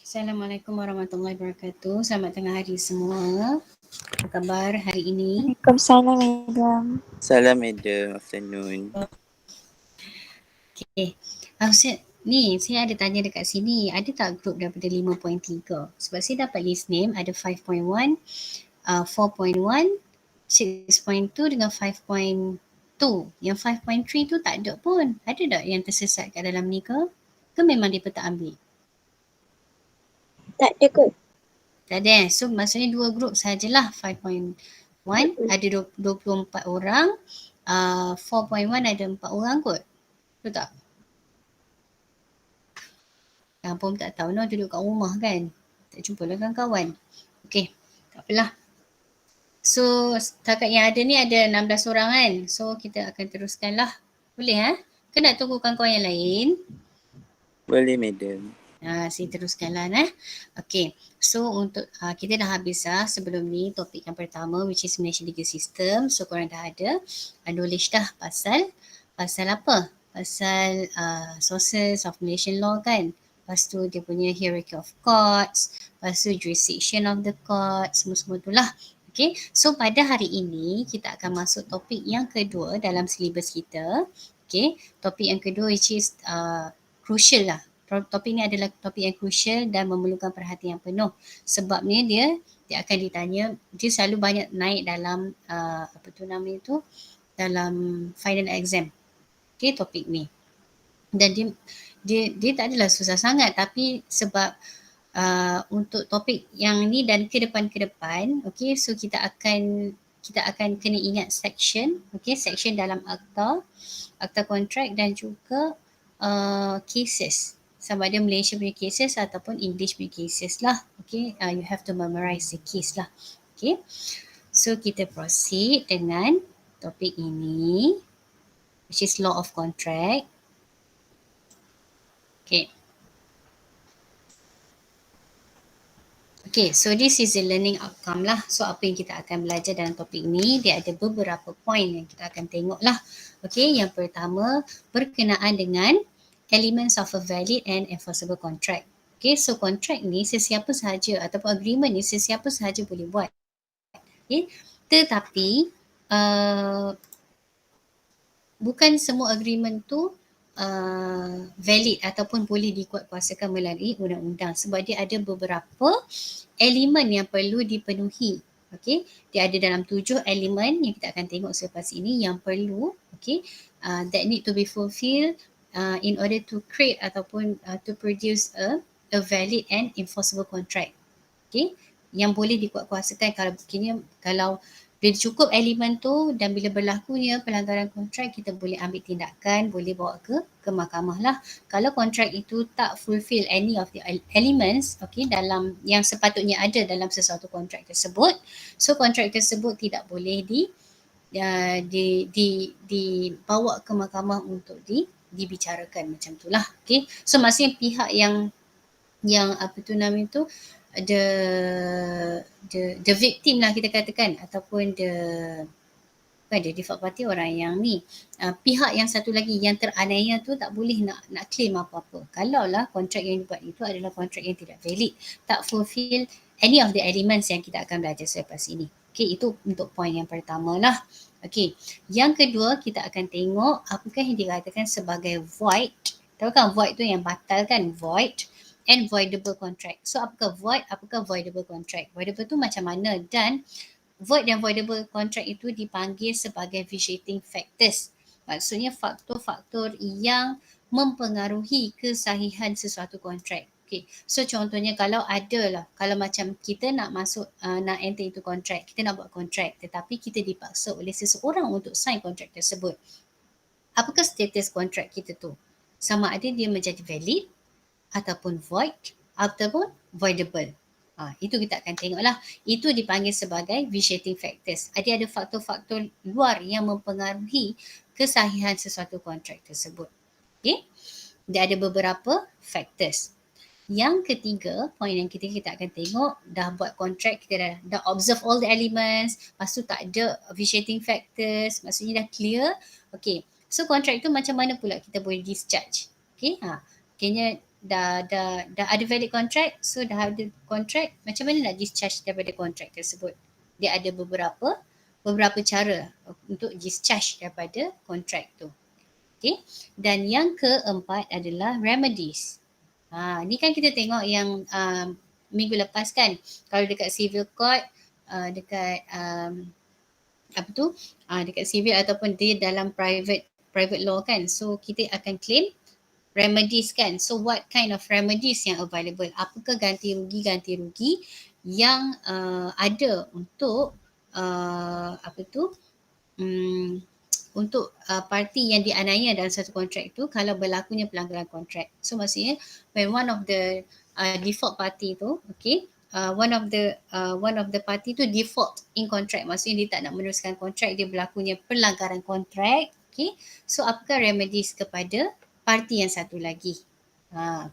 Assalamualaikum warahmatullahi wabarakatuh. Selamat tengah hari semua. Apa khabar hari ini? Waalaikumsalam, Madam. Salam madam, afternoon. Okay. Ustaz, ni saya ada tanya dekat sini. Ada tak grup daripada 5.3? Sebab saya dapat list name ada 5.1, 4.1, 6.2 dengan 5.2. Yang 5.3 tu tak ada pun. Ada tak yang tersesat kat dalam ni ke? Ke memang dia tak ambil? Tak ada kot. Tak ada. So maksudnya 2 grup sajalah. 5.1 ada 24 orang. 4.1 ada 4 orang kot. Betul tak? Pun tak tahu. No, duduk kat rumah kan. Tak jumpa lah kawan-kawan. Okay. Tak apalah. So setakat yang ada ni ada 16 orang kan. So kita akan teruskan lah. Boleh Ke nak tunggu kawan-kawan yang lain? Boleh madam. Saya teruskanlah Okay. So untuk kita dah habis sebelum ni topik yang pertama which is Malaysian legal system. So korang dah ada knowledge dah pasal apa? Pasal sources of Malaysian law kan. Lepas tu dia punya hierarchy of courts. Lepas tu jurisdiction of the court. Semua-semua tu lah. Okay. So pada hari ini kita akan masuk topik yang kedua dalam syllabus kita. Okay. Topik yang kedua which is crucial lah. Topik ni adalah topik yang crucial dan memerlukan perhatian penuh. Sebabnya dia akan ditanya, dia selalu banyak naik dalam dalam final exam. Okay, topik ni. Dan dia tak adalah susah sangat, tapi sebab untuk topik yang ni dan ke depan, okay, so kita akan kena ingat section, okay, section dalam akta kontrak dan juga cases. Sama ada Malaysia punya cases ataupun English punya cases lah. Okay, you have to memorize the case lah. Okay, so kita proceed dengan topik ini which is law of contract. Okay. Okay, so this is the learning outcome lah. So apa yang kita akan belajar dalam topik ni, dia ada beberapa point yang kita akan tengok lah. Okay, yang pertama berkenaan dengan elements of a valid and enforceable contract. Okay, so contract ni sesiapa sahaja ataupun agreement ni sesiapa sahaja boleh buat. Okay, tetapi bukan semua agreement tu valid ataupun boleh dikuatkuasakan melalui undang-undang sebab dia ada beberapa elemen yang perlu dipenuhi. Okay, dia ada dalam 7 elemen yang kita akan tengok selepas ini yang perlu, okay, that need to be fulfilled in order to create ataupun to produce a valid and enforceable contract. Okay, yang boleh dikuatkuasakan kalau bila cukup elemen tu dan bila berlakunya pelanggaran kontrak, kita boleh ambil tindakan, boleh bawa ke mahkamah lah. Kalau kontrak itu tak fulfill any of the elements, okay, dalam yang sepatutnya ada dalam sesuatu kontrak tersebut, so kontrak tersebut tidak boleh dibawa ke mahkamah untuk dibicarakan macam tu lah. Okay, so maksudnya pihak yang the victim lah kita katakan ataupun the default party orang yang ni pihak yang satu lagi yang teraniaya tu tak boleh nak claim apa-apa kalau lah kontrak yang dibuat itu adalah kontrak yang tidak valid, tak fulfill any of the elements yang kita akan belajar selepas ini. Okay, itu untuk point yang pertama lah. Okay, yang kedua kita akan tengok apakah yang dikatakan sebagai void. Tahu kan void tu yang batal kan, void and voidable contract. So apakah void, apakah voidable contract? Voidable tu macam mana dan void dan voidable contract itu dipanggil sebagai vitiating factors. Maksudnya faktor-faktor yang mempengaruhi kesahihan sesuatu kontrak. Okay. So contohnya kalau macam kita nak masuk, nak enter into kontrak, kita nak buat kontrak tetapi kita dipaksa oleh seseorang untuk sign kontrak tersebut. Apakah status kontrak kita tu? Sama ada dia menjadi valid ataupun void ataupun voidable. Itu kita akan tengoklah. Itu dipanggil sebagai vitiating factors. Ada faktor-faktor luar yang mempengaruhi kesahihan sesuatu kontrak tersebut. Okay? Dia ada beberapa factors. Yang ketiga, poin yang kita akan tengok, dah buat kontrak, kita dah observe all the elements, lepas tu tak ada vitiating factors, maksudnya dah clear. Okay, so kontrak tu macam mana pula kita boleh discharge? Okay, kayaknya dah ada valid contract, so dah ada contract, macam mana nak discharge daripada contract tersebut? Dia ada beberapa cara untuk discharge daripada contract tu. Okay. Dan yang keempat adalah remedies. Ni kan kita tengok yang minggu lepas kan, kalau dekat civil court, dekat dekat civil ataupun dia dalam private law kan, so kita akan claim remedies kan. So what kind of remedies yang available? Apakah ganti rugi yang ada untuk untuk parti yang dianiaya dalam satu kontrak itu kalau berlakunya pelanggaran kontrak. So maksudnya when one of the default party tu, okay, one of the party tu default in contract, maksudnya dia tak nak meneruskan kontrak, dia berlakunya pelanggaran kontrak, okay. So apakah remedies kepada parti yang satu lagi?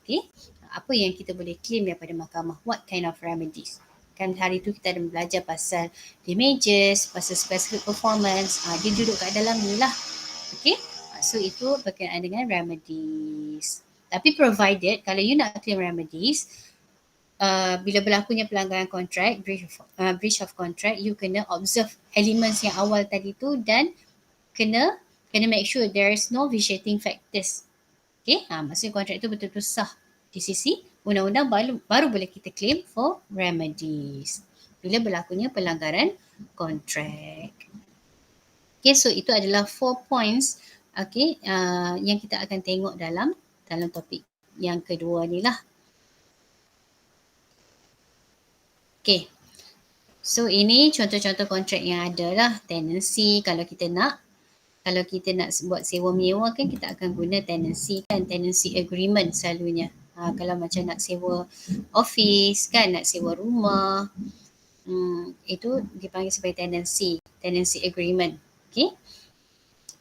Okay. Apa yang kita boleh claim daripada mahkamah? What kind of remedies? Kan hari tu kita ada belajar pasal damages, pasal specific performance. Dia duduk kat dalam ni lah. Okay. So itu berkenaan dengan remedies. Tapi provided kalau you nak claim remedies, bila berlakunya pelanggaran kontrak, breach of contract, you kena observe elements yang awal tadi tu dan kena make sure there is no vitiating factors. Okay, maksudnya kontrak tu betul-betul sah di sisi undang-undang, baru boleh kita claim for remedies bila berlakunya pelanggaran kontrak. Okay, so itu adalah 4 points okay, yang kita akan tengok dalam topik yang kedua ni lah. Okay, so ini contoh-contoh kontrak yang ada lah. Tenancy, kalau kita nak buat sewa menyewa kan kita akan guna tenancy kan, tenancy agreement selalunya. Kalau macam nak sewa office kan, nak sewa rumah, itu dipanggil sebagai tenancy agreement. Okay.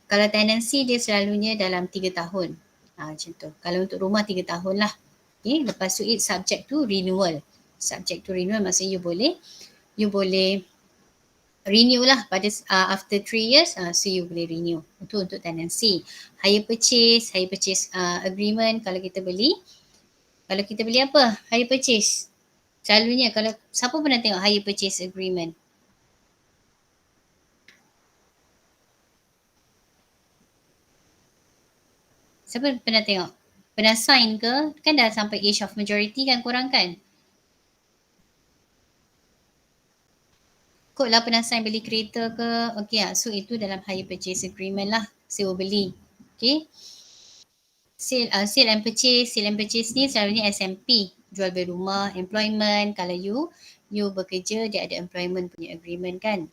Kalau tenancy dia selalunya dalam 3 tahun. Macam tu. Kalau untuk rumah 3 tahun lah. Okay. Lepas tu it's subject to renewal. Subject to renewal maksudnya you boleh renew lah pada after 3 years, so you boleh renew. Itu untuk tenancy. Hire purchase agreement, kalau kita beli apa? Hire purchase. Selalunya kalau siapa pernah tengok hire purchase agreement? Siapa pernah tengok? Pernah sign ke? Kan dah sampai age of majority kan korang kan? Kot lah pernah sign beli kereta ke? Okay lah. So itu dalam hire purchase agreement lah. Sewa beli. Okay. Sale and purchase ni selalunya SMP. Jual beli rumah, employment. Kalau you bekerja, dia ada employment punya agreement kan.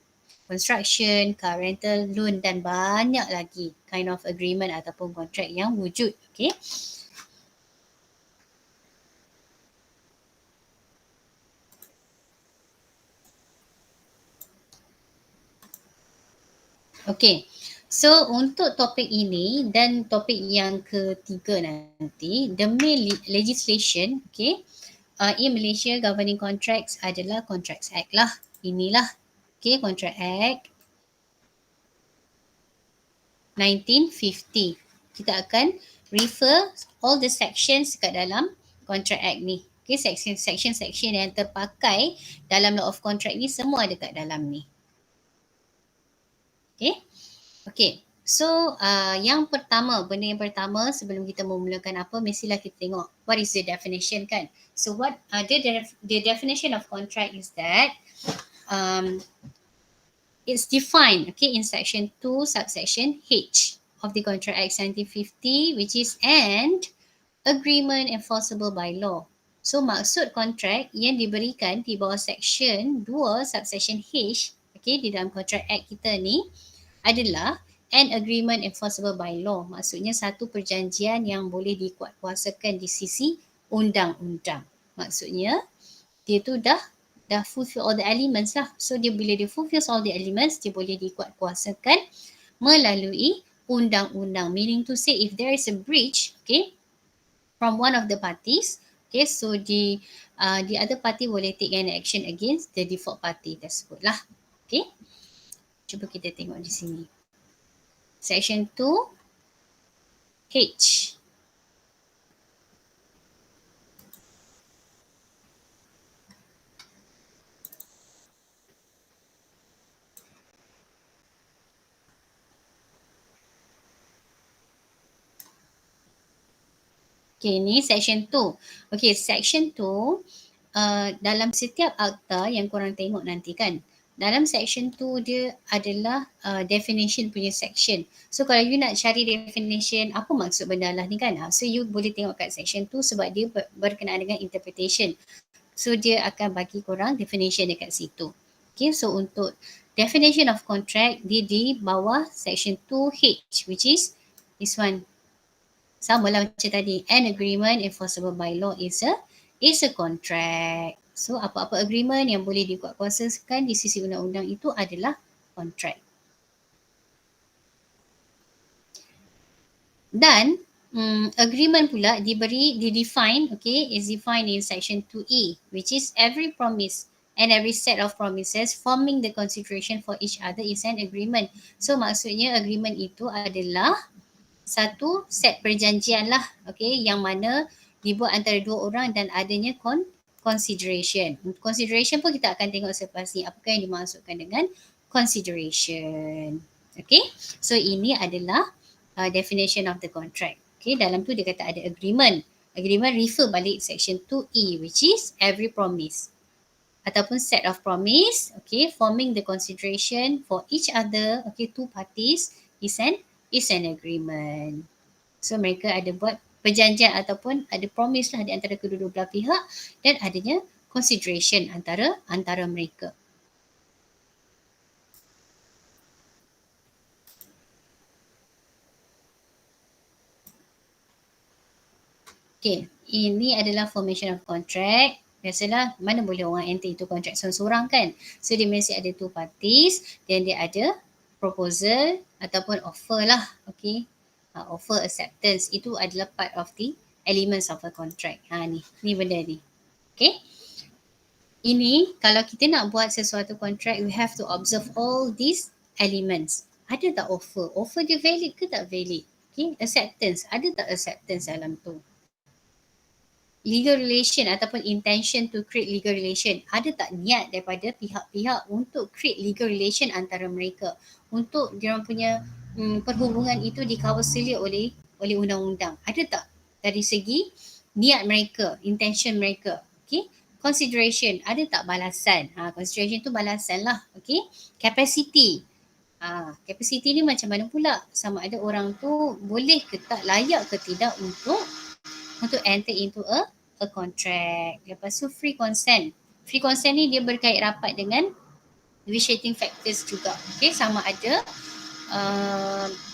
Construction, car rental, loan dan banyak lagi kind of agreement ataupun kontrak yang wujud. Okay. Okay, so untuk topik ini dan topik yang ketiga nanti, the main legislation, okay, in Malaysia governing contracts adalah Contracts Act lah. Inilah, okay, Contract Act 1950. Kita akan refer all the sections kat dalam Contract Act ni. Okay, section yang terpakai dalam Law of Contract ni semua ada kat dalam ni. Okay. So benda yang pertama sebelum kita memulakan apa, mestilah kita tengok what is the definition kan. So what the definition of contract is that it's defined, okay, in section 2 subsection H of the Contract Act 1950, which is an agreement enforceable by law. So maksud kontrak yang diberikan di bawah section 2 subsection H, okay, di dalam Contract Act kita ni adalah an agreement enforceable by law. Maksudnya satu perjanjian yang boleh dikuatkuasakan di sisi undang-undang. Maksudnya dia tu dah fulfill all the elements lah. So bila dia fulfill all the elements, dia boleh dikuatkuasakan melalui undang-undang. Meaning to say if there is a breach, okay, from one of the parties, okay, so the other party boleh take an action against the default party tersebut lah. Okay. Cuba kita tengok di sini. Section 2 H. Okay, ni section 2. Okay, section 2 dalam setiap akta yang korang tengok nanti kan, dalam section 2 dia adalah definition punya section. So kalau you nak cari definition, apa maksud benda lah ni kan, so you boleh tengok kat section 2 sebab dia berkenaan dengan interpretation. So dia akan bagi korang definition dekat situ. Okay, so untuk definition of contract, dia di bawah section 2H, which is this one. Sama lah macam tadi, an agreement enforceable by law is a contract. So apa-apa agreement yang boleh dikuatkuasakan di sisi undang-undang itu adalah contract. Dan agreement pula didefine, okay, is defined in section 2E, which is every promise and every set of promises forming the consideration for each other is an agreement. So maksudnya agreement itu adalah satu set perjanjian lah, okay, yang mana dibuat antara dua orang dan adanya consideration. Consideration pun kita akan tengok selepas ni apakah yang dimaksudkan dengan consideration. Okay, so ini adalah definition of the contract. Okay, dalam tu dia kata ada agreement. Agreement refer balik section 2E, which is every promise ataupun set of promise, okay, forming the consideration for each other, okay, two parties is an agreement. So mereka ada buat perjanjian ataupun ada promise lah di antara kedua-dua belah pihak dan adanya consideration antara mereka. Okay, ini adalah formation of contract. Biasalah mana boleh orang enter itu contract seorang-seorang kan. So dia mesti ada two parties dan dia ada proposal ataupun offer lah. Okay, offer acceptance itu adalah part of the elements of a contract. Ni benda ni. Okay, ini kalau kita nak buat sesuatu contract, we have to observe all these elements. Ada tak offer? Offer dia valid ke tak valid? Okay, acceptance. Ada tak acceptance dalam tu? Legal relation ataupun intention to create legal relation. Ada tak niat daripada pihak-pihak untuk create legal relation antara mereka, untuk diorang punya perhubungan itu dikawasi oleh undang-undang. Ada tak dari segi niat mereka, intention mereka. Okay, consideration, ada tak balasan? Consideration tu balasan lah. Okay, capacity. Capacity ni macam mana pula? Sama ada orang tu boleh ke tak, layak ke tidak untuk enter into a contract. Lepas tu free consent. Free consent ni dia berkait rapat dengan vitiating factors juga. Okay, sama ada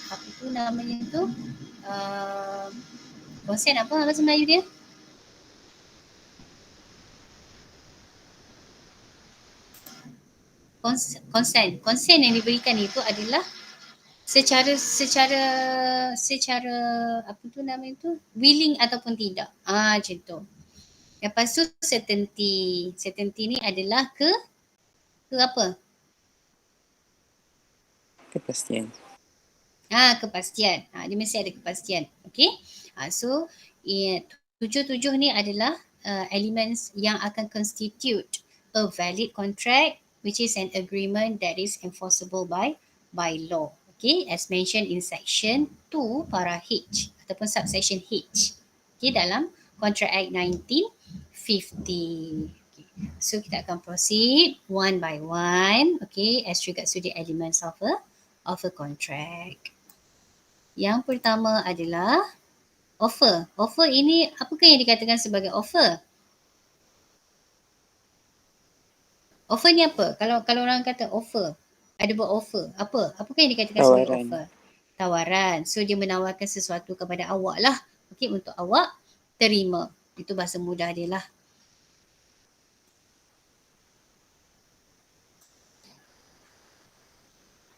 apa tu namanya tu, consent apa bahasa Melayu dia? Consent yang diberikan itu adalah secara apa tu namanya tu, willing ataupun tidak. Macam tu. Lepas tu certainty. Certainty ni adalah ke apa? Kepastian. Kepastian. Dia mesti ada kepastian. Okay. So 7 ni adalah elements yang akan constitute a valid contract, which is an agreement that is enforceable by law. Okay, as mentioned in section 2 para H ataupun subsection H. Okay, dalam Contract Act 1950. Okay. So kita akan proceed one by one. Okay, as regards to the elements of a contract. Yang pertama adalah offer. Offer ini apakah yang dikatakan sebagai offer? Offer ni apa? Kalau orang kata offer, ada buat offer. Apakah yang dikatakan sebagai offer? Tawaran. So dia menawarkan sesuatu kepada awak lah. Okay, untuk awak terima. Itu bahasa mudah dia lah.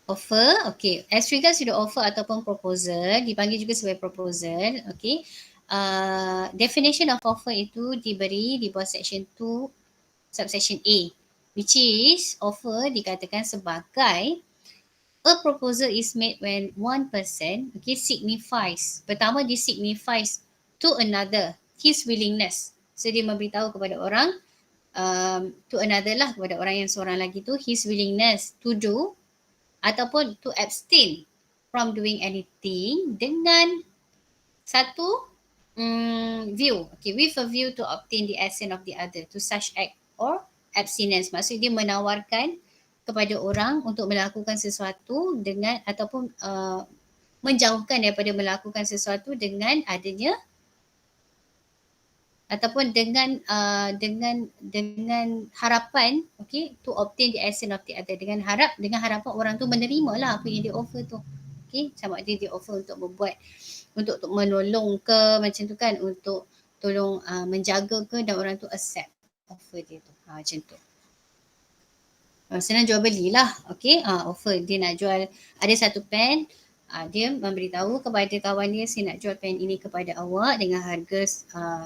Offer, okay. As regards to the offer ataupun proposal, dipanggil juga sebagai proposal, okay. Definition of offer itu diberi di bawah section 2, subsection A, which is offer dikatakan sebagai a proposal is made when one person, okay, signifies. Pertama, dia signifies to another his willingness. So dia memberitahu kepada orang, to another lah, kepada orang yang seorang lagi tu, his willingness to do ataupun to abstain from doing anything dengan satu view. Okay, with a view to obtain the assent of the other to such act or abstinence. Maksudnya dia menawarkan kepada orang untuk melakukan sesuatu dengan ataupun menjauhkan daripada melakukan sesuatu dengan adanya ataupun dengan harapan, okay, to obtain the assent of the other, dengan harapan orang tu menerima lah apa yang dia offer tu. Okay, sama ada dia offer untuk membuat untuk menolong ke macam tu kan, untuk tolong menjaga ke, dan orang tu accept offer dia tu. Macam tu. Senang jual belilah. Okay, offer dia nak jual, ada satu pen, dia memberitahu kepada kawan dia, saya nak jual pen ini kepada awak dengan harga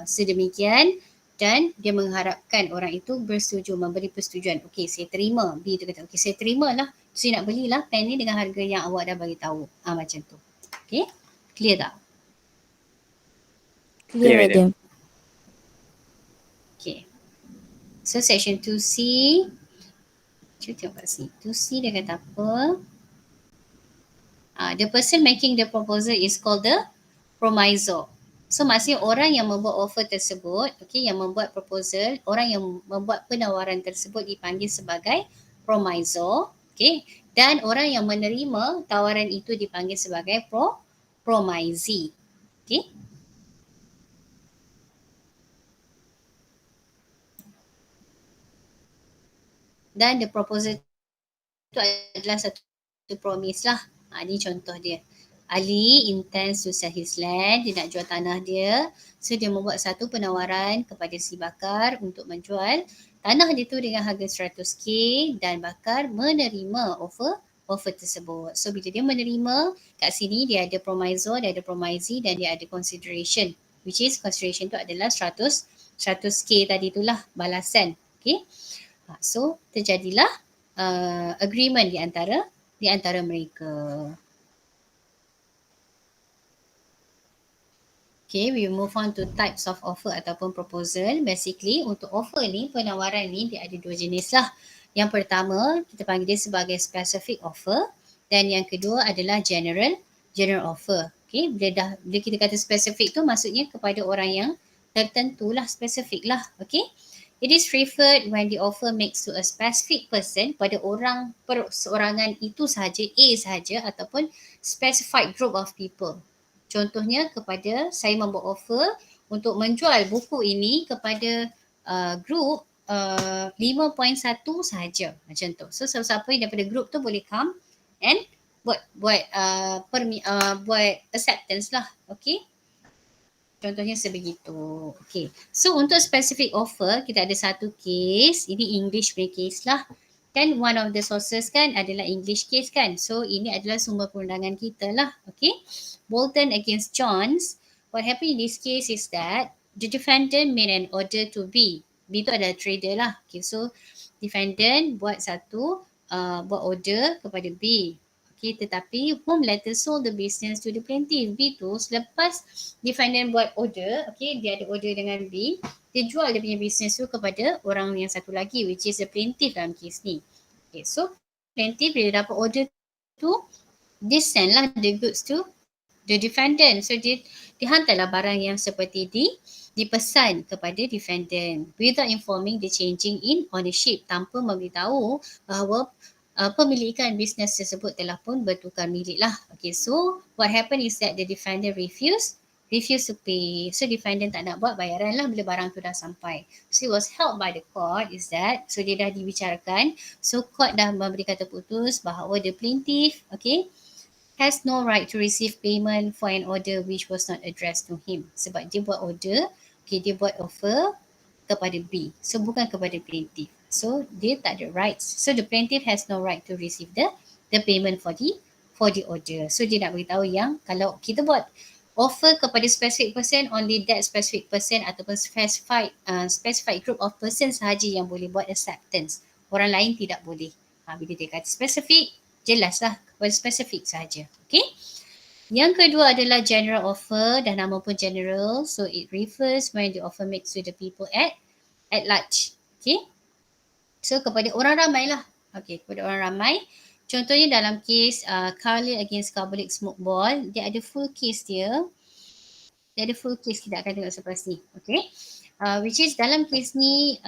sedemikian, dan dia mengharapkan orang itu bersetuju, memberi persetujuan. Okey, saya terima. B tu kata, okey, saya terimalah. Saya nak belilah pen ni dengan harga yang awak dah bagi tahu. Macam tu. Okey, clear tak? Clear, madam. Okay. So section 2C. Cuba tengok kat sini. 2C dia kata apa? The person making the proposal is called the promisor. So maksudnya orang yang membuat offer tersebut, okay, yang membuat proposal, orang yang membuat penawaran tersebut dipanggil sebagai promisor. Okay. Dan orang yang menerima tawaran itu dipanggil sebagai promisee. Okay. Dan the proposal itu adalah satu promise lah. Ini contoh dia. Ali intends to sell his land. Dia nak jual tanah dia. So dia membuat satu penawaran kepada si Bakar untuk menjual tanah dia tu dengan harga 100k, dan Bakar menerima offer tersebut. So bila dia menerima, kat sini dia ada promisor, dia ada promisee, dan dia ada consideration. Which is consideration tu adalah 100k tadi itulah balasan. Okay. So terjadilah agreement di antara mereka. Okay, we move on to types of offer ataupun proposal. Basically untuk offer ni, penawaran ni dia ada dua jenis lah. Yang pertama kita panggil dia sebagai specific offer, dan yang kedua adalah general offer. Okay, bila kita kata specific tu maksudnya kepada orang yang tertentu lah, spesifik lah. Okay. It is referred when the offer makes to a specific person, pada orang perseorangan itu sahaja, A sahaja, ataupun specified group of people. Contohnya kepada saya membuat offer untuk menjual buku ini kepada group 5.1 sahaja, macam tu. So siapa yang daripada group tu boleh come and buat acceptance lah. Okay. Contohnya sebegitu. Okay. So untuk specific offer, kita ada satu case. Ini English punya case lah. Kan one of the sources kan adalah English case kan. So ini adalah sumber perundangan kita lah. Okay. Bolton against Johns. What happened in this case is that the defendant made an order to B. B tu adalah trader lah. Okay. So defendant buat order kepada B. Okay, tetapi whom later sold the business to the plaintiff. B tu selepas defendant buat order, okay, dia ada order dengan B, dia jual dia punya business tu kepada orang yang satu lagi, which is the plaintiff dalam kes ni. Okay, so plaintiff bila dapat order tu, dia send lah the goods to the defendant. So dia hantarlah barang yang seperti dipesan kepada defendant without informing the changing in ownership, tanpa memberitahu bahawa pemilikan bisnes tersebut telah pun bertukar milik lah. Okay, so what happened is that the defendant refused to pay. So defendant tak nak buat bayaran lah bila barang tu dah sampai. So it was held by the court is that, so dia dah dibicarakan. So court dah memberi kata putus bahawa the plaintiff, okay, has no right to receive payment for an order which was not addressed to him. Sebab dia buat order, okay, dia buat offer kepada B. So bukan kepada plaintiff. So dia tak ada rights. So the plaintiff has no right to receive the payment for the order. So dia nak beritahu yang kalau kita buat offer kepada specific person, only that specific person ataupun specified group of person sahaja yang boleh buat acceptance. Orang lain tidak boleh. Bila dia kata specific, jelaslah kepada specific sahaja. Okay. Yang kedua adalah general offer, dah nama pun general. So it refers when the offer makes to the people at large. Okay. So kepada orang ramai lah. Okay, kepada orang ramai. Contohnya dalam kes Carly against Carbolic Smoke Ball, dia ada full case dia. Dia ada full case, kita akan tengok selepas ni. Okay. Which is dalam case ni,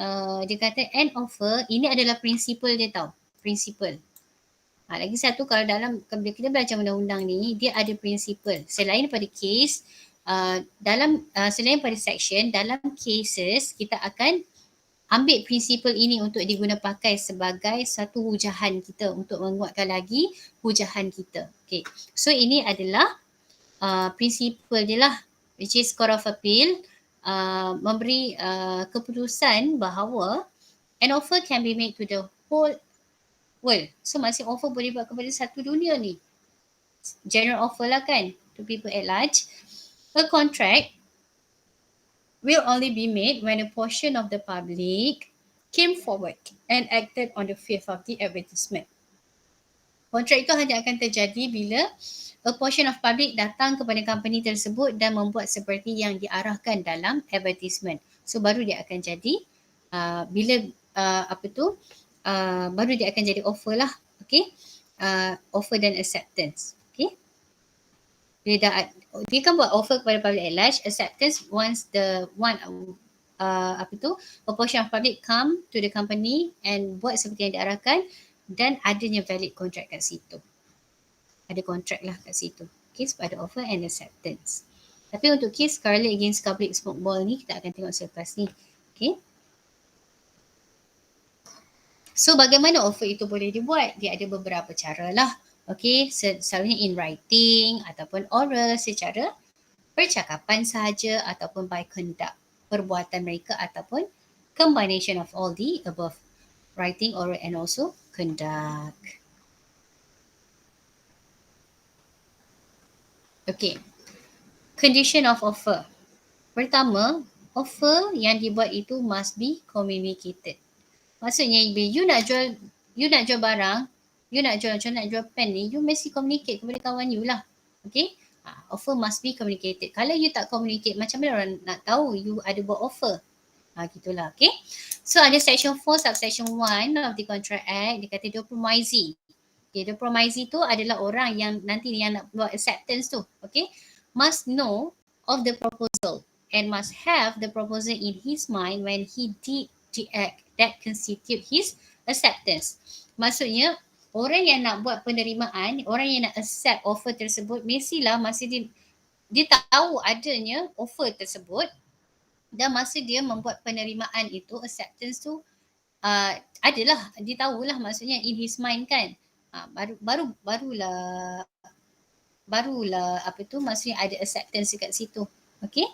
dia kata end offer, ini adalah prinsipal dia tau. Prinsipal. Lagi satu, kalau dalam, bila kita belajar undang-undang ni, dia ada prinsipal. Selain daripada case, selain daripada section, dalam cases, kita akan ambil prinsipal ini untuk diguna pakai sebagai satu hujahan kita untuk menguatkan lagi hujahan kita. Okay. So ini adalah prinsipal dia lah, which is Court of Appeal memberi keputusan bahawa an offer can be made to the whole world. So masih offer boleh buat kepada satu dunia ni. General offer lah kan, to people at large. A contract will only be made when a portion of the public came forward and acted on the faith of the advertisement. Kontrak itu hanya akan terjadi bila a portion of public datang kepada company tersebut dan membuat seperti yang diarahkan dalam advertisement. So baru dia akan jadi baru dia akan jadi offer lah. Okay. Offer dan acceptance. Okay. Dia kan buat offer kepada public at large, acceptance once a portion of public come to the company and buat seperti yang diarahkan dan adanya valid contract kat situ. Ada kontrak lah kat situ. Case pada offer and acceptance. Tapi untuk case Scarlett against Public Smoke Ball ni, kita akan tengok selepas ni. Okay. So bagaimana offer itu boleh dibuat? Dia ada beberapa cara lah. Okay, selalunya in writing ataupun oral secara percakapan sahaja ataupun by conduct, perbuatan mereka ataupun combination of all the above. Writing, oral and also conduct. Okay. Condition of offer. Pertama, offer yang dibuat itu must be communicated. Maksudnya bila you nak jual barang, you nak jual pen ni, you mesti communicate kepada kawan you lah. Okay. Offer must be communicated. Kalau you tak communicate, macam mana orang nak tahu you ada buat offer? Gitulah. Okay. So ada section 4 subsection 1 of the Contract Act. Dia kata the promisee. Okay, the promisee tu adalah orang yang nanti yang nak buat acceptance tu. Okay. Must know of the proposal and must have the proposal in his mind when he did the act that constitute his acceptance. Maksudnya orang yang nak buat penerimaan, orang yang nak accept offer tersebut, mestilah masa dia tahu adanya offer tersebut dan masa dia membuat penerimaan itu, acceptance tu adalah, dia tahulah maksudnya in his mind kan. Barulah maksudnya ada acceptance dekat situ. Okay.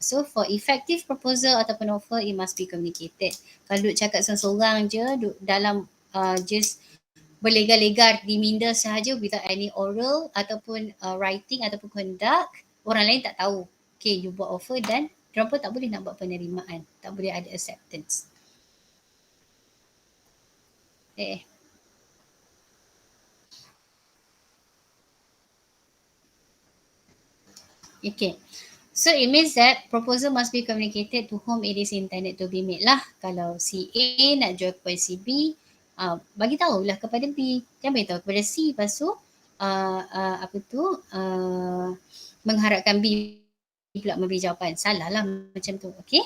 So for effective proposal ataupun offer, it must be communicated. Kalau duk cakap seorang-seorang je dalam just berlegar-legar di minda sahaja without any oral ataupun writing ataupun conduct, orang lain tak tahu. Okay, you buat offer dan diorang pun tak boleh nak buat penerimaan. Tak boleh ada acceptance. Okay. So it means that proposal must be communicated to whom it is intended to be made lah. Kalau si A nak jual kepada si B, bagi tahulah kepada B. Jangan beritahu kepada C. Lepas tu, mengharapkan B pula memberi jawapan. Salah lah macam tu. Okay.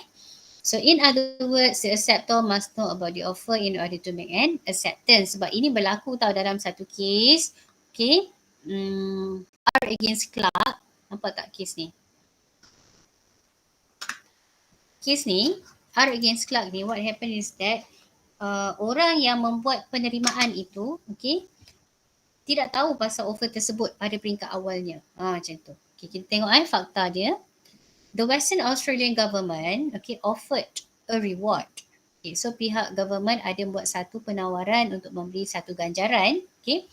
So in other words, the acceptor must know about the offer in order to make an acceptance. Sebab ini berlaku tau dalam satu case. Okay. R against Clark. Nampak tak kes ni? Kes ni, R against Clark ni, what happened is that orang yang membuat penerimaan itu, okay, tidak tahu pasal offer tersebut pada peringkat awalnya. Macam tu. Okay, kita tengok fakta dia. The Western Australian government, okay, offered a reward. Okay, so pihak government ada buat satu penawaran untuk memberi satu ganjaran, okay,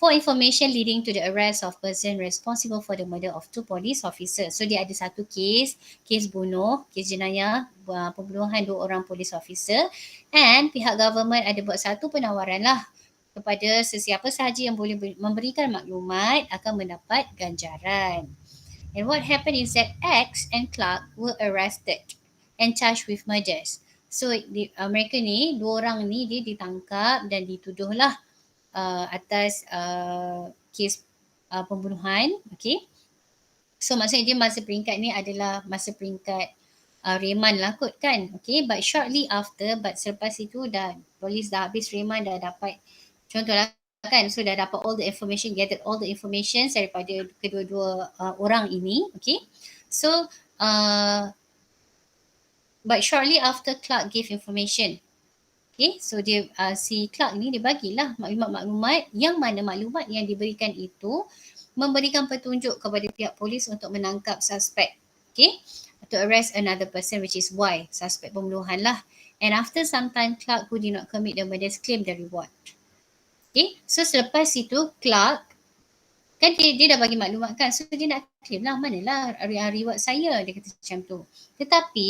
for information leading to the arrest of person responsible for the murder of 2 police officers. So dia ada satu kes bunuh, kes jenayah, pembunuhan 2 orang police officer, and pihak government ada buat satu penawaran lah kepada sesiapa sahaja yang boleh memberikan maklumat akan mendapat ganjaran. And what happened is that X and Clark were arrested and charged with murders. So mereka ni, 2 orang ni dia ditangkap dan dituduhlah atas kes pembunuhan, okay. So maksudnya dia masa peringkat ni adalah masa peringkat reman lah kot kan. Okay, but shortly after, but selepas itu dah polis dah habis reman, dah dapat contohlah kan, so dah dapat all the information, gathered all the information daripada kedua-dua orang ini. Okay, so but shortly after Clark gave information. Okay, so dia si Clark ni dia bagilah maklumat-maklumat yang mana maklumat yang diberikan itu memberikan petunjuk kepada pihak polis untuk menangkap suspek. Okay, to arrest another person, which is Y, suspek pembunuhan lah. And after some time, Clark, who did not commit the murders, claimed the reward. Okay, so selepas itu Clark kan dia dah bagi maklumat kan, so dia nak claim lah, manalah reward saya, dia kata macam tu. Tetapi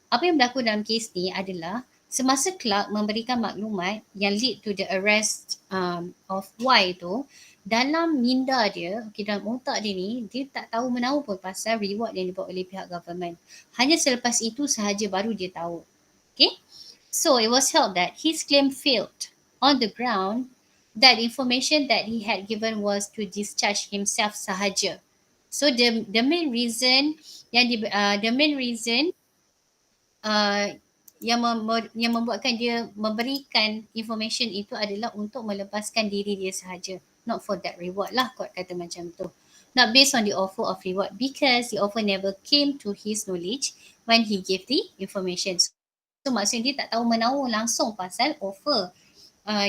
apa yang berlaku dalam kes ni adalah semasa Clark memberikan maklumat yang lead to the arrest of Y tu, dalam minda dia, okay, dalam otak dia ni, dia tak tahu menahu pun pasal reward yang dibuat oleh pihak government. Hanya selepas itu sahaja baru dia tahu. Okay, so it was held that his claim failed on the ground that information that he had given was to discharge himself sahaja. So the main reason yang membuatkan dia memberikan information itu adalah untuk melepaskan diri dia sahaja, not for that reward lah, kot kata macam tu. Not based on the offer of reward, because the offer never came to his knowledge when he gave the information. So maksudnya dia tak tahu menahu langsung pasal offer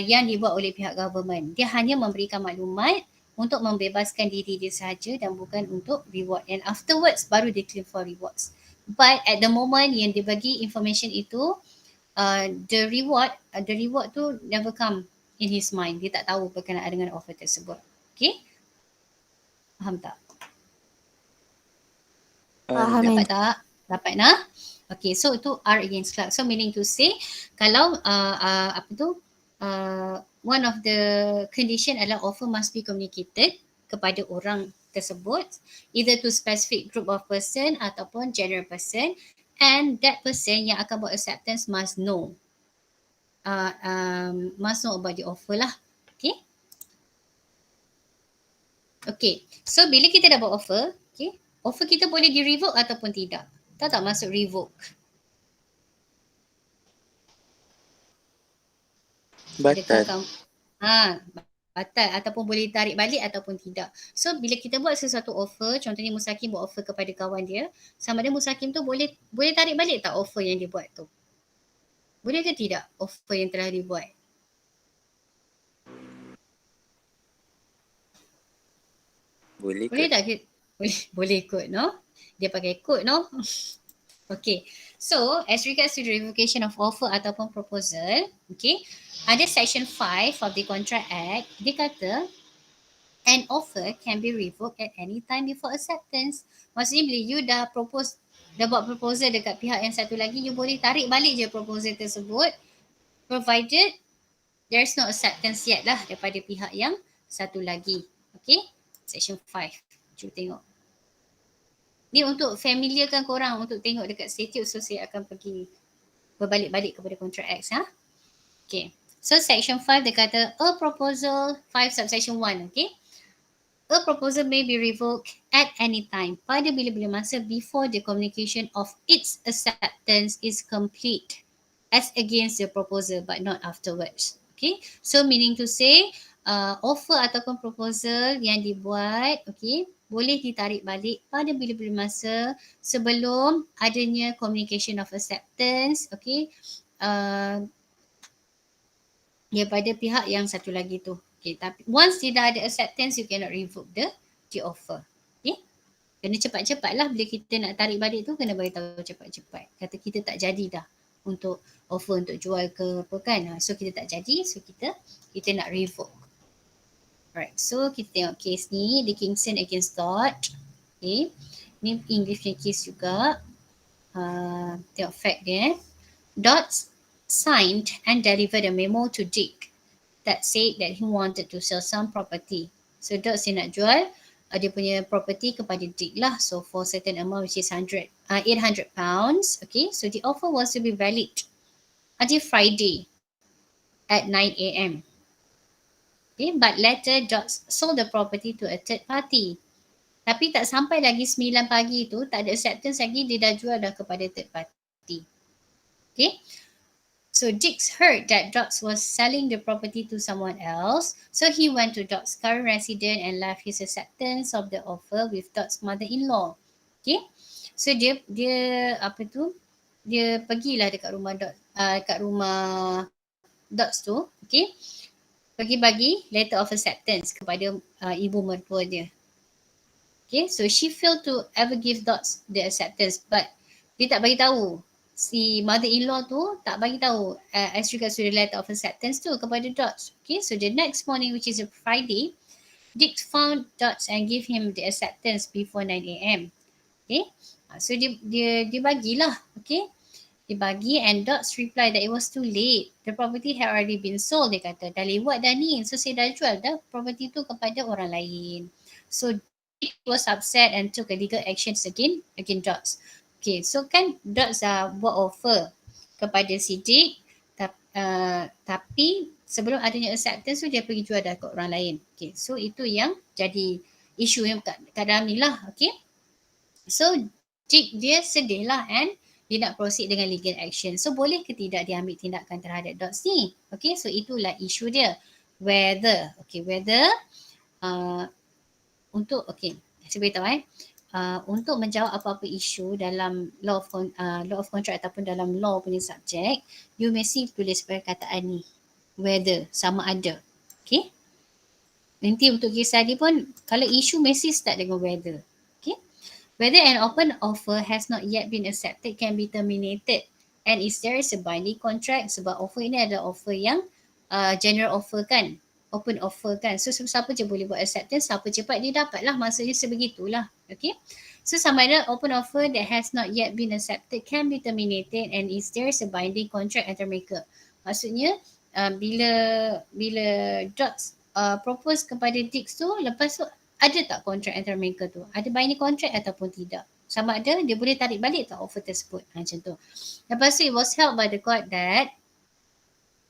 yang dibuat oleh pihak government. Dia hanya memberikan maklumat untuk membebaskan diri dia sahaja dan bukan untuk reward. And afterwards baru dia claim for rewards. But at the moment yang dia bagi information itu, the reward tu never come in his mind. Dia tak tahu berkenaan dengan offer tersebut. Okay? Faham tak? Faham. Dapat tak? Dapat nak? Okay, so itu R against Clark. So meaning to say, kalau one of the condition adalah offer must be communicated kepada orang tersebut, either to specific group of person ataupun general person, and that person yang akan buat acceptance must know about the offer lah. Okay. Okay, so bila kita dah buat offer, okay, offer kita boleh di revoke ataupun tidak. Tahu tak masuk revoke? Batal. Batal ataupun boleh tarik balik ataupun tidak. So bila kita buat sesuatu offer, contohnya Musakim buat offer kepada kawan dia, sama ada Musakim tu boleh tarik balik tak offer yang dia buat tu? Boleh ke tidak offer yang telah dibuat? Boleh tak? Boleh kot, no? Dia pakai kod, no? Okay, so as regards to the revocation of offer ataupun proposal, okay, ada section 5 of the Contract Act, dia kata an offer can be revoked at any time before acceptance. Maksudnya bila you dah buat proposal dekat pihak yang satu lagi, you boleh tarik balik je proposal tersebut, provided there is no acceptance yet lah daripada pihak yang satu lagi. Okay, section 5. Cuba tengok. Ni untuk familiarkan korang untuk tengok dekat statute, so saya akan pergi berbalik-balik kepada Contract Act. Okay. So section 5 dia kata a proposal 5 subsection 1, okay. A proposal may be revoked at any time pada bila-bila masa before the communication of its acceptance is complete as against the proposal but not afterwards. Okay. So meaning to say offer ataupun proposal yang dibuat, okay, boleh ditarik balik pada bila-bila masa sebelum adanya communication of acceptance, okay, daripada pihak yang satu lagi tu. Okay, tapi once dia dah ada acceptance, you cannot revoke the offer. Okay, kena cepat-cepat lah bila kita nak tarik balik tu, kena beritahu cepat-cepat. Kata kita tak jadi dah untuk offer untuk jual ke apa kan. So kita tak jadi, so kita nak revoke. Alright, so kita tengok case ni, Dickinson against Dodd. Okay, ni English ni case juga. Tengok fact dia. Dodd signed and delivered a memo to Dick that said that he wanted to sell some property. So Dodd dia nak jual dia punya property kepada Dick lah. So for certain amount, which is 800 pounds. Okay, so the offer was to be valid until Friday at 9 a.m. Okay, but later Dodd sold the property to a third party. Tapi tak sampai lagi 9 pagi tu, tak ada acceptance lagi, dia dah jual dah kepada third party. Okay. So Dix heard that Dot was selling the property to someone else. So he went to Dot's current resident and left his acceptance of the offer with Dot's mother-in-law. Okay. So dia dia pergilah dekat rumah Dots tu, okay, pergi bagi letter of acceptance kepada ibu mertua dia. Okay, so she failed to ever give Dots the acceptance, but dia tak bagi tahu, si mother-in-law tu tak bagi tahu as regards to the letter of acceptance tu kepada Dots. Okay, so the next morning, which is a Friday, Dick found Dots and give him the acceptance before 9 a.m. Okay, so dia bagilah, okay. Dia bagi and Dots replied that it was too late. The property had already been sold. Dia kata, dah lewat dah ni. So, saya dah jual dah property tu kepada orang lain. So, Dick was upset and took a legal actions against Dots. Okay, so kan Dots buat offer kepada si Dick. Tapi sebelum adanya acceptance tu, dia pergi jual dah ke orang lain. Okay, so itu yang jadi isu yang kat dalam ni lah. Okay. So, Dick dia sedih lah and dia nak proceed dengan legal action. So, boleh ke tidak dia ambil tindakan terhadap Dots ni? Okay, so itulah isu dia. Whether untuk, okay, saya beritahu untuk menjawab apa-apa isu dalam law of contract ataupun dalam law punya subjek, you mesti tulis perkataan ni. Whether, sama ada. Okay? Nanti untuk case study pun, kalau isu mesti start dengan whether. Okay? Whether an open offer has not yet been accepted can be terminated. And is there is a binding contract? Sebab offer ini adalah offer yang general offer kan. Open offer kan. So siapa je boleh buat acceptance, siapa cepat dia dapat lah. Maksudnya sebegitulah. Okay. So sama ada open offer that has not yet been accepted can be terminated and is there is a binding contract antara mereka. Maksudnya bila Dots propose kepada Dix tu, lepas tu ada tak kontrak antara mereka tu? Ada binding contract ataupun tidak? Sama ada dia boleh tarik balik tak offer tersebut? Macam tu. Lepas tu it was held by the court that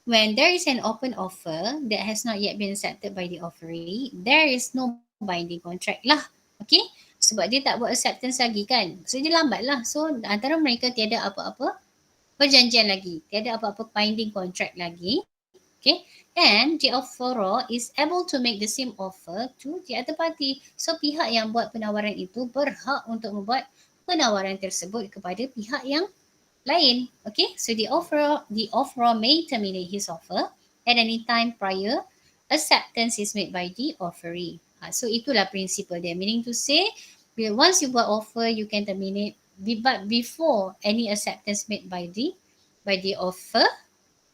when there is an open offer that has not yet been accepted by the offeree, there is no binding contract lah. Okay? Sebab dia tak buat acceptance lagi kan. So dia lambat lah. So antara mereka tiada apa-apa perjanjian lagi. Tiada apa-apa binding contract lagi. Okay? And the offeror is able to make the same offer to the other party. So pihak yang buat penawaran itu berhak untuk membuat penawaran tersebut kepada pihak yang lain. Okay, so the offeror may terminate his offer at any time prior acceptance is made by the offeree. So itulah prinsipal dia. Meaning to say, once you buat offer, you can terminate, but before any acceptance made by the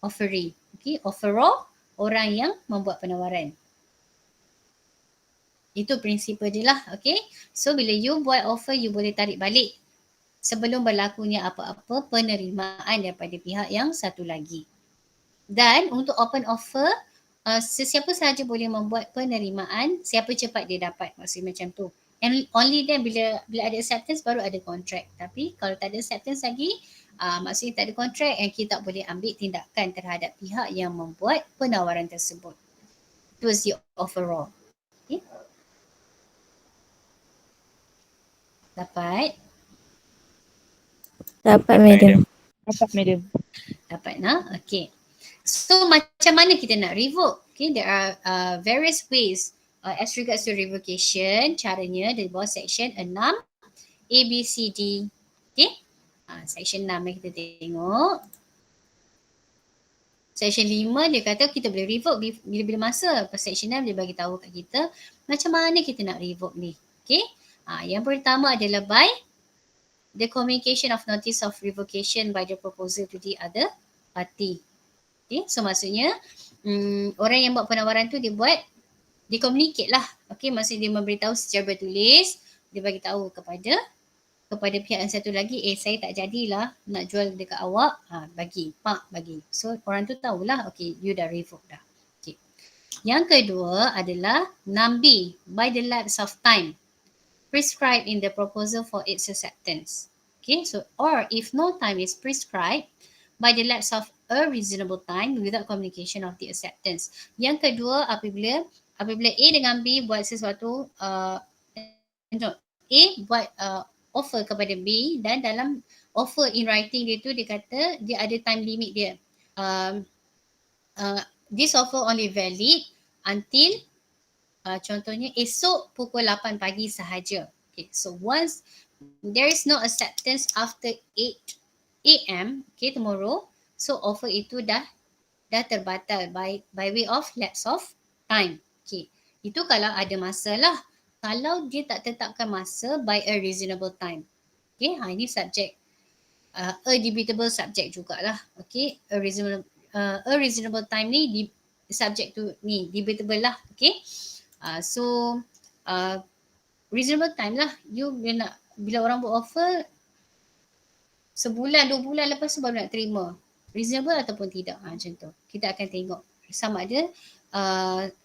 offeree. Okay, offeror, orang yang membuat penawaran. Itu prinsipal dia lah. Okay, so bila you buat offer, you boleh tarik balik sebelum berlakunya apa-apa penerimaan daripada pihak yang satu lagi. Dan untuk open offer, sesiapa sahaja boleh membuat penerimaan, siapa cepat dia dapat. Maksudnya macam tu. And only then bila ada acceptance baru ada contract. Tapi kalau tak ada acceptance lagi, maksudnya tak ada contract and kita tak boleh ambil tindakan terhadap pihak yang membuat penawaran tersebut. It was the offeror. Okay. Dapat? Dapat, madam. Dapat nah? Okay. So macam mana kita nak revoke? Okay, there are various ways as regards to revocation. Caranya di bawah section 6 A, B, C, D. Okay. Section 6 kita tengok. Section 5 dia kata kita boleh revoke bila-bila masa. Lepas section 6 dia bagi tahu kat kita macam mana kita nak revoke ni. Okay. Yang pertama adalah by the communication of notice of revocation by the proposal to the other party. Okay, so maksudnya orang yang buat penawaran tu dia communicate lah. Okay, maksudnya dia memberitahu secara bertulis, dia bagi tahu kepada pihak yang satu lagi, saya tak jadilah nak jual dekat awak, bagi. So orang tu tahulah, okay, you dah revoke dah. Okay. Yang kedua adalah 6B, by the lapse of time prescribed in the proposal for its acceptance. Okay, so or if no time is prescribed by the lapse of a reasonable time without communication of the acceptance. Yang kedua, apabila A dengan B buat sesuatu contoh A buat offer kepada B, dan dalam offer in writing dia tu dia kata dia ada time limit dia. Um, this offer only valid until contohnya esok pukul 8 pagi sahaja. Okay, so once there is no acceptance after 8 AM, okay, tomorrow, so offer itu dah terbatal by way of lapse of time. Okay, itu kalau ada masa lah. Kalau dia tak tetapkan masa by a reasonable time. Okay, ini subject a debatable subject jugalah. Okay, a reasonable time ni subject tu ni debatable lah. Okay, so reasonable time lah. You bila orang buat offer sebulan 2 bulan lepas tu baru nak terima, reasonable ataupun tidak, macam tu kita akan tengok sama ada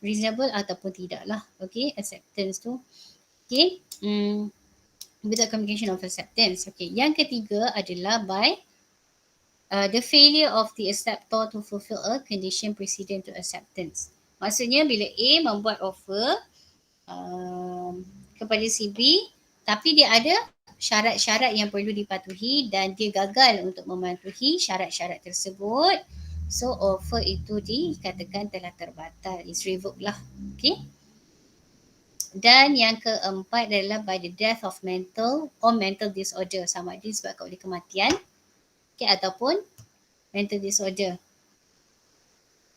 reasonable ataupun tidak lah. Okay, acceptance tu. Okay, without communication of acceptance. Okay, yang ketiga adalah by the failure of the acceptor to fulfill a condition precedent to acceptance. Maksudnya bila A membuat offer kepada si B, tapi dia ada syarat-syarat yang perlu dipatuhi dan dia gagal untuk mematuhi syarat-syarat tersebut, so offer itu dikatakan telah terbatal, is revoked lah. Okay. Dan yang keempat adalah by the death of mental or mental disorder, sama ada disebabkan oleh kematian, okay, ataupun mental disorder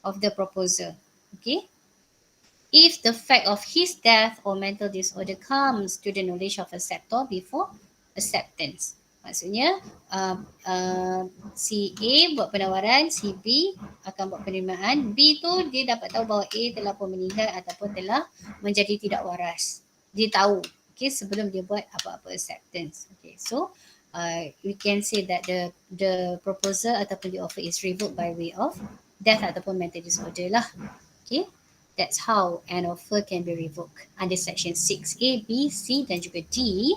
of the proposer. Okay. If the fact of his death or mental disorder comes to the knowledge of acceptor before acceptance. Maksudnya si A buat penawaran, si B akan buat penerimaan. B tu dia dapat tahu bahawa A telah pun meninggal ataupun telah menjadi tidak waras. Dia tahu, okay, sebelum dia buat apa-apa acceptance. Okay, so we can say that the proposal ataupun the offer is revoked by way of death ataupun mental disorder lah. Okay. That's how an offer can be revoked under section 6A, B, C dan juga D.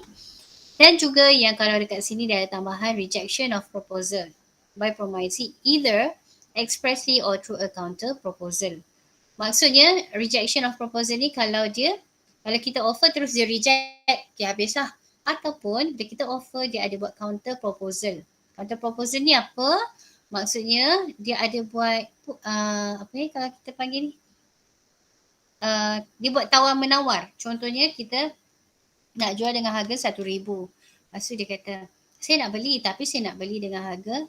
Dan juga yang kalau dekat sini dia ada tambahan rejection of proposal by promising either expressly or through a counter proposal. Maksudnya rejection of proposal ni kalau kita offer terus dia reject, dia habis lah. Ataupun bila kita offer dia ada buat counter proposal. Counter proposal ni apa? Maksudnya dia ada buat apa ni kalau kita panggil ni? Dia buat tawar-menawar. Contohnya kita nak jual dengan harga 1,000. Lepas tu dia kata, saya nak beli tapi saya nak beli dengan harga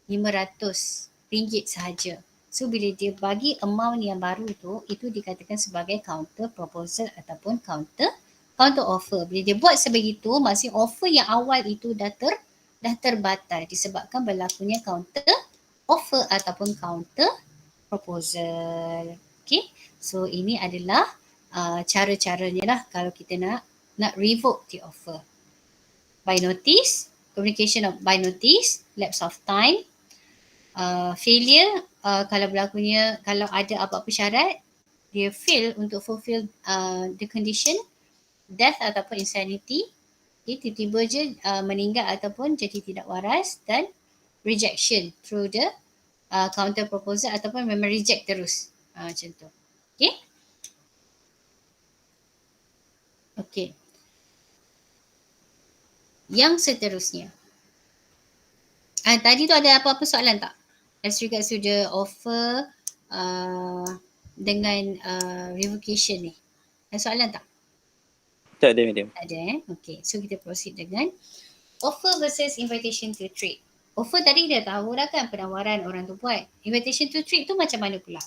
RM500 sahaja. So bila dia bagi amount yang baru tu, itu dikatakan sebagai counter proposal ataupun counter offer. Bila dia buat sebegitu, maksudnya offer yang awal itu dah terbatal disebabkan berlakunya counter offer ataupun counter proposal. Okay, so ini adalah cara-caranya lah kalau kita nak revoke the offer. By notice, communication by notice, lapse of time, failure, kalau ada apa-apa syarat, dia fail untuk fulfill the condition, death ataupun insanity, okay, tiba-tiba je meninggal ataupun jadi tidak waras, dan rejection through the counter proposal ataupun memang reject terus. Macam tu. Okay. Okay. Yang seterusnya. Tadi tu ada apa-apa soalan tak? As regards to the offer dengan revocation ni. Ada soalan tak? Tak ada, madam. Tak ada. Okay. So kita proceed dengan offer versus invitation to trade. Offer tadi dah tahu dah kan penawaran orang tu buat. Invitation to trade tu macam mana pula?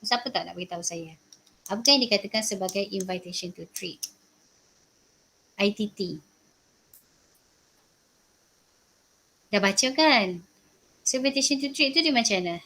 Siapa tak nak beritahu saya? Apakah yang dikatakan sebagai invitation to trade? ITT. Dah baca kan? So invitation to trade tu dia macam mana?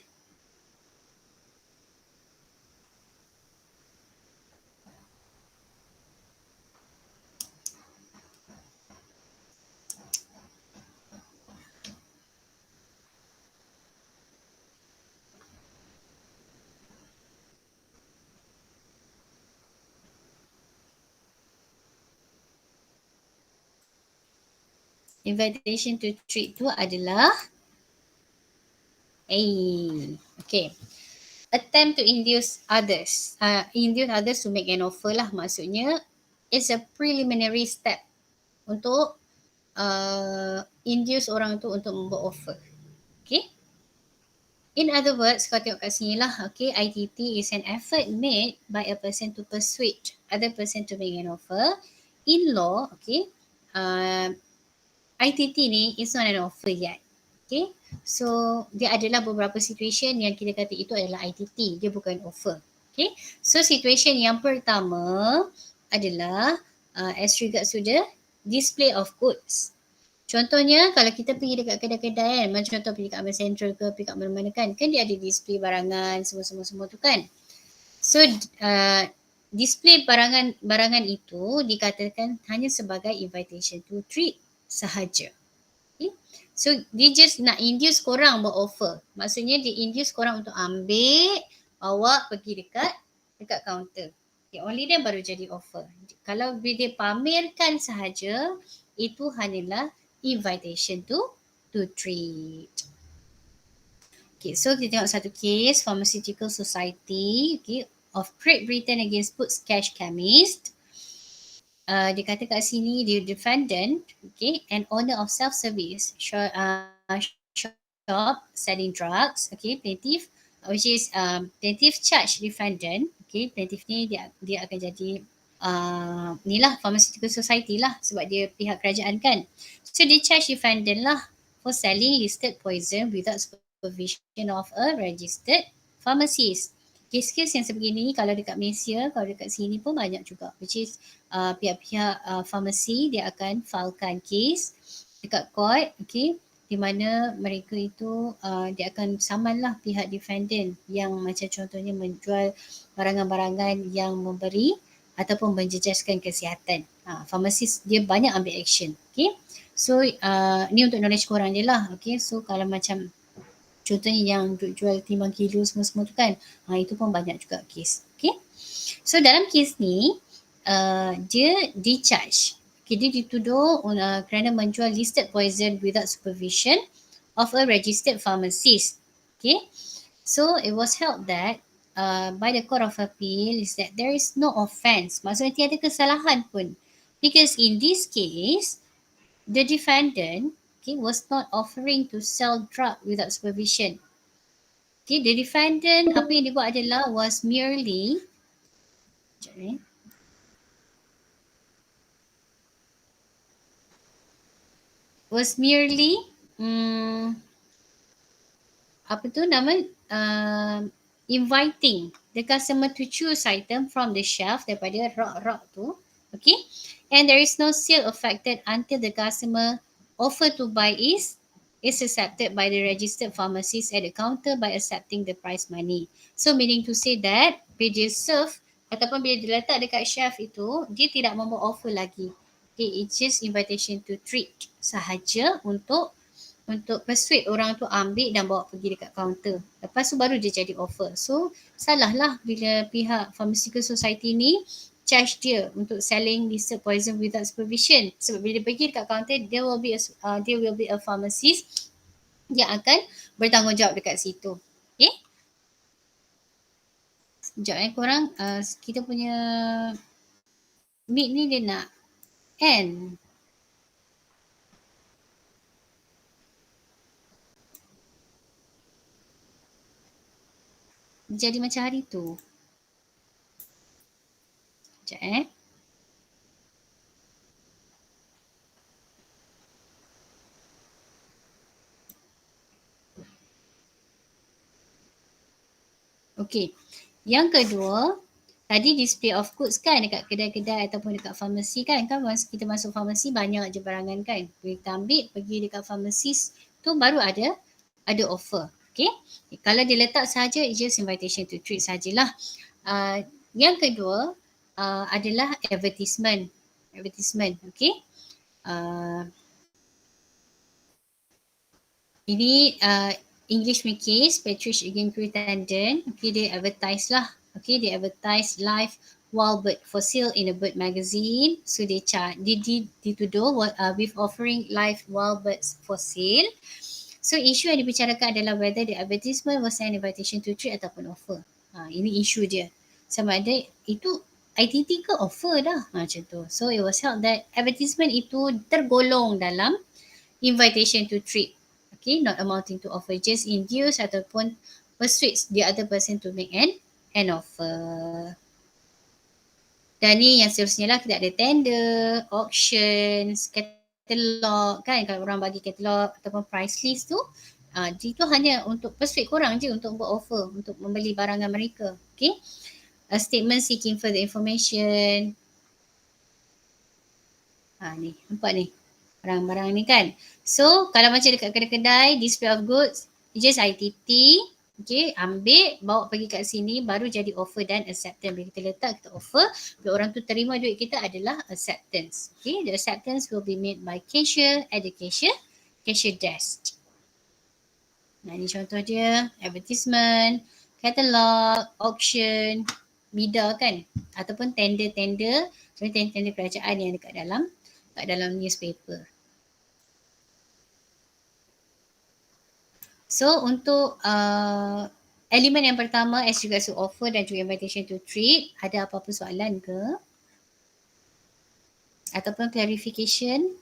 Invitation to trade tu adalah okay. Attempt to induce others to make an offer lah. Maksudnya It's a preliminary step untuk induce orang tu untuk membuat offer. Okay. In other words, kau tengok kat sini lah, okay, ITT is an effort made by a person to persuade other person to make an offer. In law, okay, ITT ni is not an offer yet. Okay, so dia adalah beberapa situation yang kita kata itu adalah ITT, dia bukan offer. Okay, so situation yang pertama adalah as regards to the display of goods. Contohnya kalau kita pergi dekat kedai-kedai kan, macam contoh pergi kat Amal Central ke, pergi kat mana-mana kan dia ada display barangan semua tu kan. So display barangan itu dikatakan hanya sebagai invitation to treat sahaja. Okay? So dia just nak induce korang buat offer. Maksudnya dia induce korang untuk ambil, bawa pergi dekat kaunter. Okay, only then baru jadi offer. Kalau dia pamerkan sahaja, itu hanyalah invitation to treat. Okay, so kita tengok satu case, Pharmaceutical Society, okay, of Great Britain against Boots Cash Chemist. Dia kata kat sini, the defendant, okay, an owner of self-service shop selling drugs, okay, plaintiff, which is plaintiff charge defendant, okay, plaintiff ni dia akan jadi ni lah Pharmaceutical Society lah sebab dia pihak kerajaan kan. So they charge defendant lah for selling listed poison without supervision of a registered pharmacist. Kes-kes yang sebegini kalau dekat Malaysia, kalau dekat sini pun banyak juga, which is pihak-pihak pharmacy dia akan filekan kes dekat court, okay, di mana mereka itu dia akan saman lah pihak defendant yang macam contohnya menjual barangan-barangan yang memberi ataupun menjejaskan kesihatan. Pharmacist dia banyak ambil action. Okay. So ni untuk knowledge korang je lah. Okay. So kalau macam contohnya yang jual timbang kilo semua-semua tu kan, itu pun banyak juga kes. Okay. So dalam kes ni dia di-charge. Okay, dia dituduh kerana menjual listed poison without supervision of a registered pharmacist. Okay. So it was held that by the Court of Appeal is that there is no offence. Maksudnya tiada kesalahan pun. Because in this case, the defendant, okay, was not offering to sell drug without supervision. Okay, the defendant, apa yang dia buat adalah was merely, apa tu nama, inviting the customer to choose item from the shelf daripada rak-rak tu, okay, and there is no sale affected until the customer offer to buy is accepted by the registered pharmacist at the counter by accepting the price money. So meaning to say that bila dia serve ataupun bila dia letak dekat shelf itu, dia tidak membuat offer lagi. Okay, it's just invitation to treat sahaja untuk persuade orang tu ambil dan bawa pergi dekat kaunter. Lepas tu baru dia jadi offer. So salah lah bila pihak Pharmaceutical Society ni charge dia untuk selling listed poison without supervision. Sebab bila dia pergi dekat kaunter, there will be a pharmacist yang akan bertanggungjawab dekat situ. Okay? Sekejap korang, kita punya mic ni dia nak end. Jadi macam hari tu. Sekejap Okey. Yang kedua, tadi display of goods kan dekat kedai-kedai ataupun dekat farmasi kan masa kita masuk farmasi banyak je barangan kan. Kita ambil pergi dekat farmasis tu baru ada offer. Okay. Kalau dia letak sahaja, it's just invitation to treat sajalah. Yang kedua adalah advertisement. Okay. Ini English punya case, Patrick again pretendant. Okay, dia advertise lah. Okay, they advertise live wild bird for sale in a bird magazine. So they dituduh with offering live wild birds for sale. So isu yang dibicarakan adalah whether the advertisement was an invitation to treat ataupun offer. Ini isu dia. Sama ada itu ITT ke offer dah. Macam tu. So it was held that advertisement itu tergolong dalam invitation to trade. Okay, not amounting to offer, just induce ataupun persuades the other person to make an offer. Dan ni yang seterusnya lah, kita ada tender, auctions, katalog kan, kalau orang bagi katalog ataupun price list tu, itu hanya untuk persuade korang je untuk buat offer, untuk membeli barangan mereka. Okay, a statement seeking further information. Ni, nampak ni barang-barang ni kan. So kalau macam dekat kedai-kedai, display of goods, just ITT, okay, ambil, bawa pergi kat sini, baru jadi offer dan acceptance. Bila kita letak, kita offer, bila orang tu terima duit kita adalah acceptance. Okay, the acceptance will be made by cashier at the cashier desk. Ni contoh dia, advertisement, catalog, auction, bidar kan, ataupun tender-tender, contoh tender kerajaan yang dekat dalam newspaper. So untuk elemen yang pertama, as regards to offer dan juga invitation to trade, ada apa-apa soalan ke? Ataupun clarification?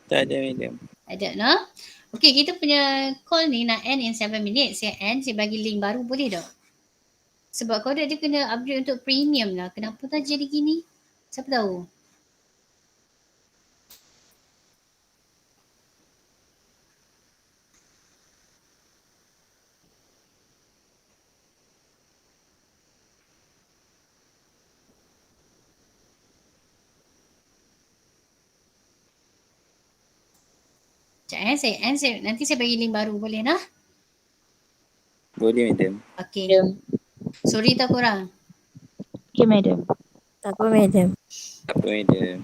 Tak ada, madam. Ada no? Okay, kita punya call ni nak end in 7 minutes. Saya end, saya bagi link baru, boleh tak? Sebab kalau dia kena upgrade untuk premium lah. Kenapa tak jadi gini? Siapa tahu? Sekejap nanti saya bagi link baru, boleh nah? Boleh, madam. Okay. Sorry tak korang? Okay, madam. Tak apa, madam. Apa, madam?